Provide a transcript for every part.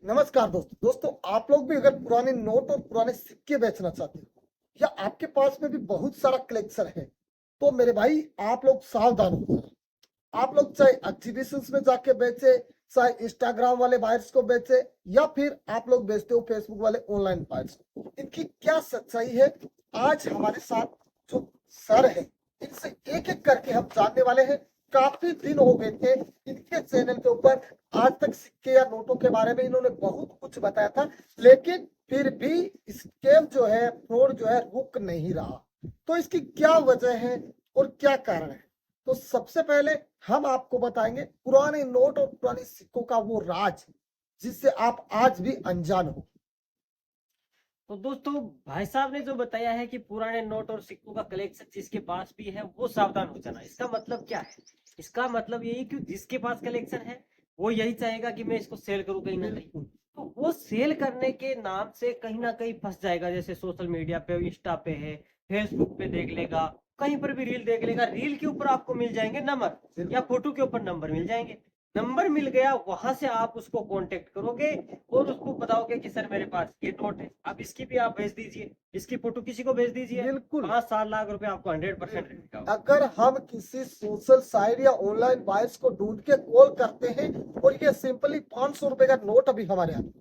नमस्कार दोस्तों आप लोग भी अगर पुराने नोट और पुराने सिक्के बेचना चाहते हो या आपके पास में भी बहुत सारा कलेक्शन है तो मेरे भाई आप लोग सावधान हो। आप लोग चाहे एग्जीबिशंस में जाके बेचे, चाहे इंस्टाग्राम वाले बायर्स को बेचे या फिर आप लोग बेचते हो फेसबुक वाले ऑनलाइन बायर्स को, इनकी क्या सच्चाई है आज हमारे साथ जो सर है इनसे एक एक करके हम जानने वाले हैं। काफी दिन हो गए थे इनके चैनल के ऊपर, आज तक सिक्के या नोटों के बारे में इन्होंने बहुत कुछ बताया था, लेकिन फिर भी स्कैम जो है, फ्रॉड जो है रुक नहीं रहा। तो इसकी क्या वजह है और क्या कारण है? तो सबसे पहले हम आपको बताएंगे पुराने नोट और पुराने सिक्कों का वो राज जिससे आप आज भी अनजान हो। तो दोस्तों, भाई साहब ने जो बताया है कि पुराने नोट और सिक्कों का कलेक्शन जिसके पास भी है वो सावधान हो जाना। इसका मतलब क्या है? इसका मतलब यही कि जिसके पास कलेक्शन है वो यही चाहेगा कि मैं इसको सेल करूं कहीं ना कहीं। तो वो सेल करने के नाम से कहीं ना कहीं फंस जाएगा। जैसे सोशल मीडिया पे, इंस्टा पे है, फेसबुक पे देख लेगा, कहीं पर भी रील देख लेगा, रील के ऊपर आपको मिल जाएंगे नंबर, या फोटो के ऊपर नंबर मिल जाएंगे। नंबर मिल गया, वहां से आप उसको कांटेक्ट करोगे और उसको बताओगे कि सर मेरे पास ये नोट है, आप इसकी भी आप भेज दीजिए, इसकी फोटो किसी को भेज दीजिए। बिल्कुल। 5-7 लाख रुपए आपको 100% रहेगा। अगर हम किसी सोशल साइट या ऑनलाइन बायर्स को ढूंढ के कॉल करते हैं और ये सिंपली 500 रुपए का नोट अभी हमारे यहाँ,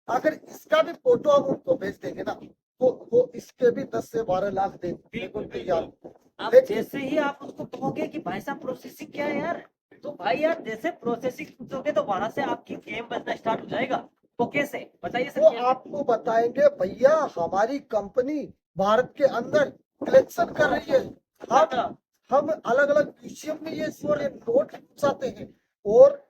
अगर इसका भी फोटो हम उनको भेज देंगे ना तो वो इसके भी 10 से 12 लाख दे बिल्कुल तैयार। बिल्कुल। अब लेकिन जैसे ही आप उसको कहोगे कि भाई साहब प्रोसेसिंग क्या है यार, तो भाई यार जैसे प्रोसेसिंग पूछोगे तो वहां से आपकी गेम बजना स्टार्ट हो जाएगा। तो कैसे बताइए वो सर, कैसे? आपको बताएंगे भैया हमारी कंपनी भारत के अंदर कलेक्शन कर रही है, हाँ हम हाँ। हम अलग अलग म्यूजियम में ये सिक्के नोट चाहते हैं। और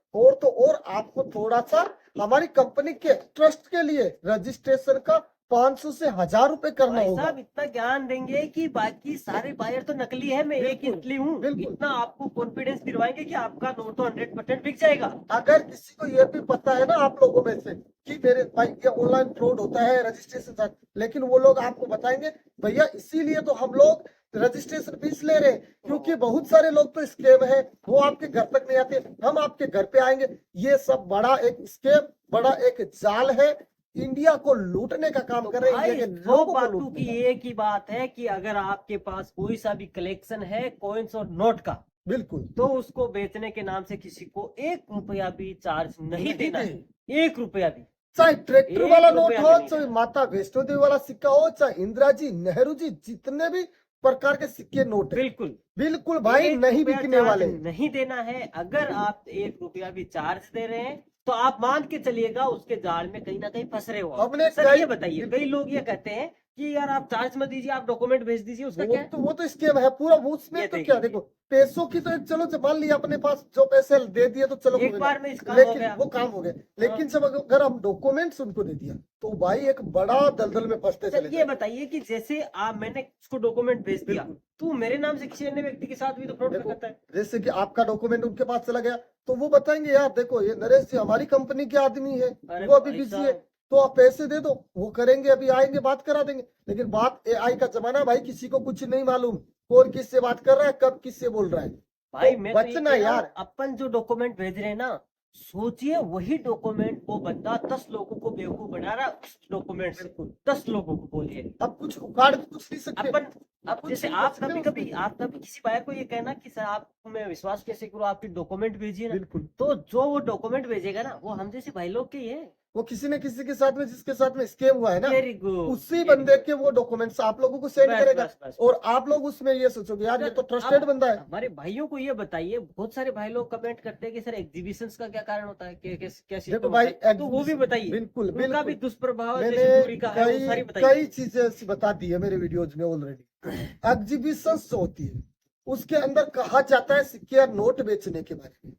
तो और आपको थोड़ा सा हमारी कंपनी के ट्रस्ट के लिए रजिस्ट्रेशन का 500 से 1000 रुपए करना भाई होगा। साहब इतना ज्ञान देंगे कि बाकी सारे बायर तो नकली है, मैं एक बिल्कुल असली हूँ। बिल्कुल। इतना आपको कॉन्फिडेंस दिलवाएंगे कि आपका नोट तो 100% बिक जाएगा। अगर किसी को ये भी पता है ना आप लोगों में से कि मेरे भाई ये ऑनलाइन फ्रॉड होता है रजिस्ट्रेशन, लेकिन वो लोग आपको बताएंगे भैया इसीलिए तो हम लोग रजिस्ट्रेशन फीस ले रहे हैं, क्योंकि बहुत सारे लोग तो स्कैम है, वो आपके घर तक नहीं आते, हम आपके घर पे आएंगे। ये सब बड़ा एक स्कैम, बड़ा एक जाल है, इंडिया को लूटने का काम तो कर रहे हैं, इंडिया भाई के सौ लोगों को बातों लूटने की का। एक ही बात है कि अगर आपके पास कोई सा भी कलेक्शन है कॉइन्स और नोट का, बिल्कुल तो उसको बेचने के नाम से किसी को 1 रुपया भी चार्ज नहीं नहीं देना दे, है। 1 रुपया भी। चाहे ट्रैक्टर वाला एक नोट रुपया हो, भी नहीं चाहे देना। माता वैष्णो देवी वाला सिक्का हो, चाहे इंदिरा जी, नेहरू जी, जितने भी प्रकार के सिक्के नोट है, बिल्कुल। बिल्कुल भाई एक नहीं रुपया बिकने चार्ज वाले। नहीं देना है। अगर आप 1 रुपया भी चार्ज दे रहे हैं तो आप मान के चलिएगा उसके जाल में कहीं ना कहीं फंस रहे हो आप। हमने सर कई ये बताइए, कई लोग ये कहते हैं कि यार आप चार्ज मत दीजिए, आप डॉक्यूमेंट भेज दीजिए, उसका क्या है? वो तो स्कैम है पूरा, वो उसमें ये तो देख क्या देखो, लीजिए, पैसों की तो एक चलो जब मान लिया अपने पास जो पैसे दे दिए तो चलो एक कोई ना, बार में इस काम हो लेकिन गया। वो काम हो गया। हाँ। लेकिन जब अगर हम डॉक्यूमेंट्स उनको दे दिया तो भाई एक बड़ा दलदल में फंसते सर चले ये जाएंगे। बताइए कि जैसे आप, मैंने उसको डॉक्यूमेंट भेज दिया, बिल्कुल। तो मेरे नाम से किसी अन्य व्यक्ति के साथ भी तो फ्रॉड कर देखो सकता है। जैसे कि आपका डॉक्यूमेंट उनके पास चला गया तो वो बताएंगे यार देखो ये नरेश जी हमारी कंपनी के आदमी है, अरे वो अभी भाई बिजी है, साहब। तो आप पैसे दे दो, वो करेंगे, अभी आएंगे बात करा देंगे। लेकिन बात एआई का जमाना है भाई, किसी को कुछ नहीं मालूम कौन किससे बात कर रहा है, कब किससे बोल रहा है, तो भाई मैं तो ये बचना कह रहा हूँ, यार। अपन जो डॉक्यूमेंट भेज रहे हैं ना, सोचिए वही डॉक्यूमेंट वो बंदा 10 लोगों को बेवकूफ बना रहा है उस डॉक्यूमेंट से। बिल्कुल। 10 लोगों को बोलिए। अब कुछ उखाड़ भी कुछ नहीं सकते, अपन, अब कुछ जैसे नहीं कर आप सकते कभी उसमें। कभी आप कभी किसी बायर को ये कहना कि सर आप मैं विश्वास कैसे करूँ, आपके डॉक्यूमेंट भेजिए ना, बिल्कुल। तो जो वो डॉक्यूमेंट भेजेगा ना वो हम जैसे भाई लोग के ही है। वो किसी न किसी के साथ में जिसके साथ में स्कैम हुआ है ना, वेरी गुड, उसी वेरी बंदे गुड। के वो डॉक्यूमेंट्स आप लोगों को सेंड बस करेगा। बस बस और बस। आप लोग उसमें ये सोचोगे यार ये सर तो अब ट्रस्टेड बंदा है। हमारे भाइयों को ये बताइए, बहुत सारे भाई लोग कमेंट करते हैं कि सर एग्जीबिशंस का क्या कारण होता है, क्या देखो सिस्टम भाई होता है, तो वो भी बताइए। बिल्कुल उनका भी बिल्कुल। दुष्प्रभाव मैंने जैसे दूरी का है वो कई सारी कई बताइए। चीजें ऐसी बता दी है मेरे वीडियोज में ऑलरेडी। एग्जीबिशंस जो होती है उसके अंदर कहा जाता है सिक्के या नोट बेचने के बारे में,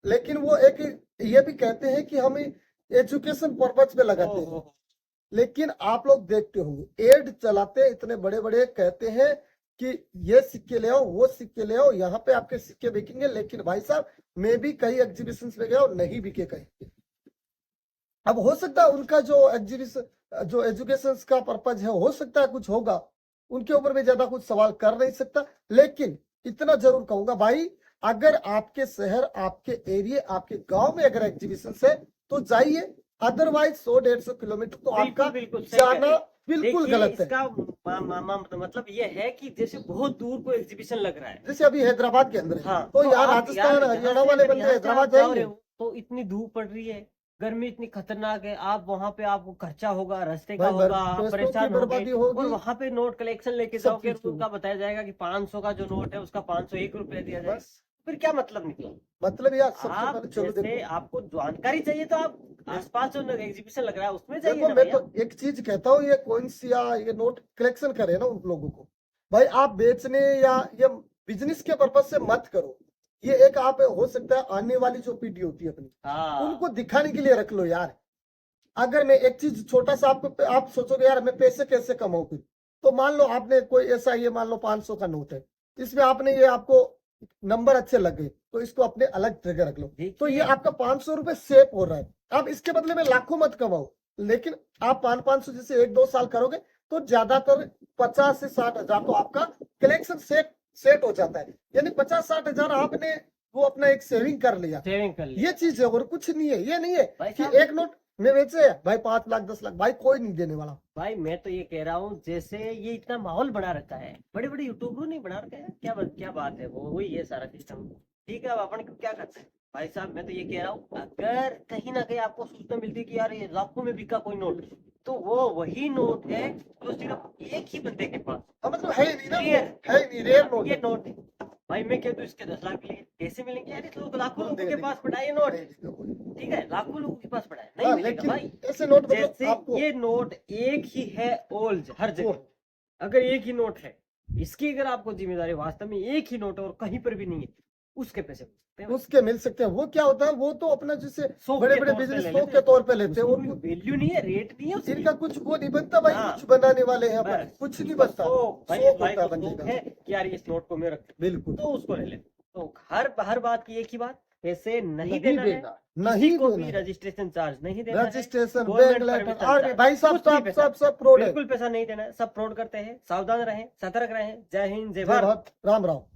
लेकिन वो एक ये भी कहते हैं कि हम एजुकेशन पर्पज पे लगाते हैं। ओहो। लेकिन आप लोग देखते होंगे एड चलाते इतने बड़े बड़े, कहते हैं कि ये सिक्के ले आओ, वो सिक्के ले आओ, यहाँ पे आपके सिक्के बिकेंगे। लेकिन भाई साहब मैं भी कई एग्जीबिशन में गया और नहीं बिके कहीं। अब हो सकता है उनका जो एग्जीबिशन जो एजुकेशन का पर्पज है हो सकता है कुछ होगा, उनके ऊपर मैं ज्यादा कुछ सवाल कर नहीं सकता। लेकिन इतना जरूर कहूंगा भाई, अगर आपके शहर, आपके एरिया, आपके गांव में अगर एग्जीबिशन है तो जाइए, अदरवाइज 100-150 किलोमीटर तो आपका बिल्कुल सही कह रहे जाना हैं। बिल्कुल देखिए, गलत है। इसका मतलब ये है कि जैसे बहुत दूर को एग्जीबिशन लग रहा है। जैसे अभी हैदराबाद के अंदर है, हाँ, तो तो यहाँ आप राजस्थान यार हरियाणा यहाँ से वाले अगर बंदे यहाँ से हैदराबाद आप जा रहे जाएंगे। हो तो इतनी धूप पड़ रही है, गर्मी इतनी खतरनाक है, आप वहां पे आपको खर्चा होगा, रास्ते का भाई होगा, आप पैसों की परेशान होगे, बर्बादी और होगी, वहां पे नोट कलेक्शन लेके सब जाओगे चीज तो की उनका बताया जाएगा कि 500 का जो नोट है उसका 501 रुपया दिया जाएगा। बस। फिर क्या मतलब निकला? मतलब यार सबसे आप पहले चलो जैसे देखो, आपको जानकारी चाहिए तो आप आसपास जो एग्जीबिशन लग रहा है उसमें जाइए देखो ना मैं भैया। तो एक चीज कहता हूँ, ये कॉइन्स या ये नोट कलेक्शन करे ना उन लोगों को, भाई आप बेचने या ये बिजनेस के पर्पज से मत करो। ये एक आप हो सकता है आने वाली जो पीढ़ी होती है अपनी, हाँ, उनको दिखाने के लिए रख लो यार। अगर मैं एक चीज छोटा सा आपको, आप सोचोगे यार मैं पैसे कैसे कमाऊं फिर, तो मान लो आपने कोई ऐसा, ये मान लो 500 का नोट है, इसमें आपने ये आपको नंबर अच्छे लग गए तो इसको अपने अलग जगह रख लो, तो ये देखिए आपका 500 रुपए सेव हो रहा है। आप इसके बदले में लाखों मत कमाओ, लेकिन आप 500 जैसे 1-2 साल करोगे तो ज्यादातर 50 से 60 हजार तो आपका कलेक्शन सेट हो जाता है। यानी 50-60 हजार आपने वो अपना एक सेविंग कर लिया, सेविंग कर लिया। ये चीज है और कुछ नहीं है। ये नहीं है भाई कि साहब, एक नोट में बेचे भाई 5 लाख 10 लाख, भाई कोई नहीं देने वाला। भाई मैं तो ये कह रहा हूँ जैसे ये इतना माहौल बना रखा है, बड़े बड़े यूट्यूबरों ने बना रखा है, क्या बात है, वो वही है सारा सिस्टम। ठीक है, अब अपन क्या करते हैं भाई साहब, मैं तो ये कह रहा हूँ अगर कहीं ना कहीं आपको सूचना मिलती है कि यार ये लाखों में बिका कोई नोट, तो वो वही नोट है जो सिर्फ एक ही बंदे के पास, मतलब है ही नहीं ना, Rare। है ही नहीं, रेयर नोट ये है। नोट है। भाई मैं कह दूं इसके 10 लाख मिलेंगे, कैसे मिलेंगे यार, इस लोग लाखों लोगों के देगा, पास पड़ा है ये नोट। नहीं देगा कोई। ठीक है, लाखों लोगों के पास पड़ा है, नहीं हाँ, मिलेगा लेकिन भाई। ऐसे नोट मतलब जैसे आपको ये नोट एक ही है ओल्ड हर जगह, अगर एक ही नोट है, इसकी अगर आपको जिम्मेदारी वास्तव में एक ही नोट है और कहीं पर भी नहीं है, उसके पैसे मिल सकते हैं। उसके मिल सकते हैं। वो क्या होता है, वो तो अपना जैसे शौक बड़े के बड़े तौर पे बिजनेस ले शौक लेते के हैं। तौर पे लेते हैं, उसकी और वैल्यू नहीं है, रेट नहीं है उसकी। इनका कुछ वो नहीं बनता भाई, हाँ। कुछ बनाने वाले हैं अपन, बस। कुछ नहीं उसका बनता, शौक, भाई शौक भाई होता है को बंदे शौक का। है कि यार इस नोट को मैं रख, बिल्कुल, तो उसको ले ले। तो हर बात की एक ही बात, पैसे नहीं नहीं देना है, देना, नहीं किसी को भी देना है। रजिस्ट्रेशन चार्ज नहीं देना है, registration, bank government letter, permission आरबी, चार्ज, भाई सब कुछ नहीं सब पैसा, सब फ्रॉड है। बिल्कुल पैसा नहीं देना है, सब फ्रॉड करते हैं। सावधान रहें, सतर्क रहें। जय हिंद, जय जय भारत। भारत, राम राम।